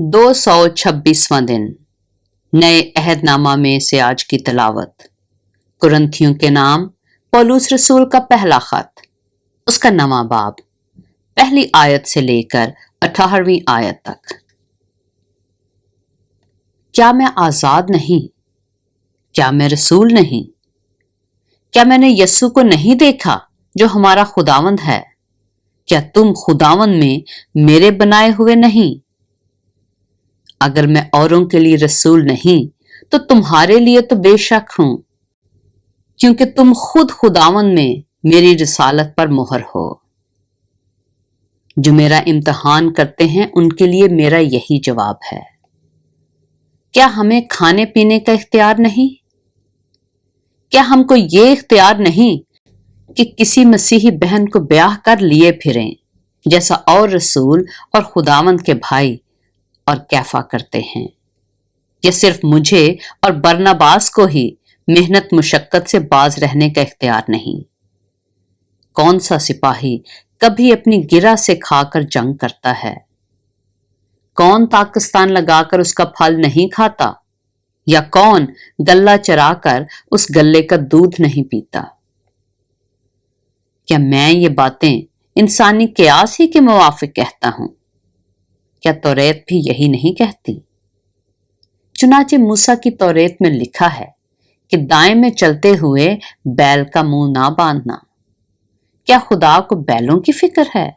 226वां दिन नए अहदनामा में से आज की तलावत। कुरंथियों के नाम पौलुस रसूल का पहला खत, उसका नवां बाब, पहली आयत से लेकर 18वीं आयत तक। क्या मैं आजाद नहीं? क्या मैं रसूल नहीं? क्या मैंने यस्सु को नहीं देखा जो हमारा खुदावंद है? क्या तुम खुदावंद में मेरे बनाए हुए नहीं? अगर मैं औरों के लिए रसूल नहीं तो तुम्हारे लिए तो बेशक हूं, क्योंकि तुम खुद खुदावंद में मेरी रिसालत पर मुहर हो। जो मेरा इम्तिहान करते हैं उनके लिए मेरा यही जवाब है। क्या हमें खाने पीने का इख्तियार नहीं? क्या हमको ये इख्तियार नहीं कि किसी मसीही बहन को ब्याह कर लिए फिरें, जैसा और रसूल और खुदावंद के भाई और कैफा करते हैं? या सिर्फ मुझे और बरनबास को ही मेहनत मुशक्कत से बाज रहने का इख्तियार नहीं? कौन सा सिपाही कभी अपनी गिरा से खाकर जंग करता है? कौन ताकिस्तान लगाकर उसका फल नहीं खाता? या कौन गल्ला चराकर उस गल्ले का दूध नहीं पीता? क्या मैं ये बातें इंसानी कियास ही के मुवाफिक कहता हूं? क्या तौरेत भी यही नहीं कहती? चुनाचे मूसा की तौरेत में लिखा है कि दाएं में चलते हुए बैल का मुंह ना बांधना। क्या खुदा को बैलों की फिक्र है?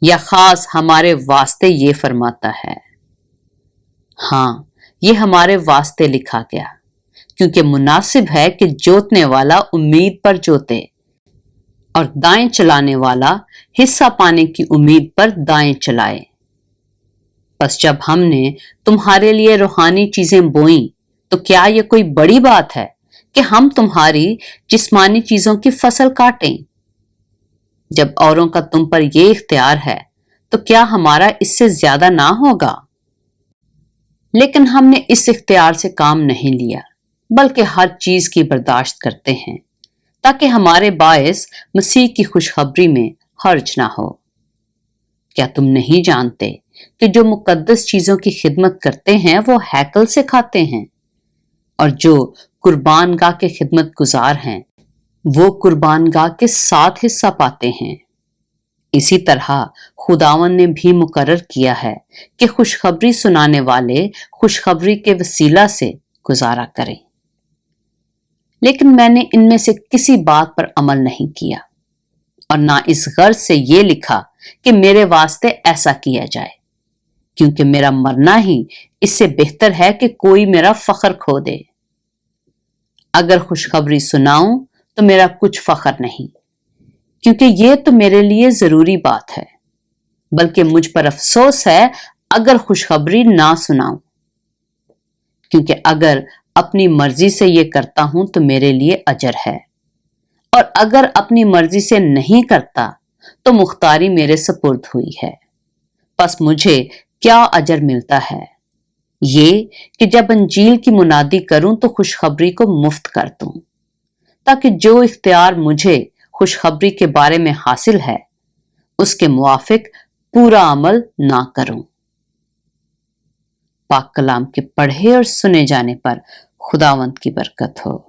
या खास हमारे वास्ते ये फरमाता है? हाँ, ये हमारे वास्ते लिखा गया, क्योंकि मुनासिब है कि जोतने वाला उम्मीद पर जोते और दाएं चलाने वाला हिस्सा पाने की उम्मीद पर दाएं चलाए। बस जब हमने तुम्हारे लिए रूहानी चीजें बोई तो क्या यह कोई बड़ी बात है कि हम तुम्हारी जिस्मानी चीजों की फसल काटें? जब औरों का तुम पर यह इख्तियार है तो क्या हमारा इससे ज्यादा ना होगा? लेकिन हमने इस इख्तियार से काम नहीं लिया, बल्कि हर चीज की बर्दाश्त करते हैं, ताकि हमारे बायस मसीह की खुशखबरी में हर्ज ना हो। क्या तुम नहीं जानते कि जो मुकद्दस चीजों की खिदमत करते हैं वो हैकल से खाते हैं, और जो कुर्बानगाह के खिदमत गुजार हैं वो कुर्बानगाह के 7 हिस्सा पाते हैं। इसी तरह खुदावन ने भी मुकर्रर किया है कि खुशखबरी सुनाने वाले खुशखबरी के वसीला से गुजारा करें। लेकिन मैंने इनमें से किसी बात पर अमल नहीं किया, और ना इस गर्ज से ये लिखा कि मेरे वास्ते ऐसा किया जाए, क्योंकि मेरा मरना ही इससे बेहतर है कि कोई मेरा फख्र खो दे। अगर खुशखबरी सुनाऊं तो मेरा कुछ फख्र नहीं, क्योंकि ये तो मेरे लिए जरूरी बात है, बल्कि मुझ पर अफसोस है अगर खुशखबरी ना सुनाऊं, क्योंकि अगर अपनी मर्जी से ये करता हूं तो मेरे लिए अजर है, और अगर अपनी मर्जी से नहीं करता तो मुख्तारी मेरे सपुर्द हुई है। बस मुझे क्या अजर मिलता है? ये कि जब अंजील की मुनादी करूं तो खुशखबरी को मुफ्त कर दूं, ताकि जो इख्तियार मुझे खुशखबरी के बारे में हासिल है उसके मुआफिक पूरा अमल ना करूं। पाक कलाम के पढ़े और सुने जाने पर खुदावंद की बरकत हो।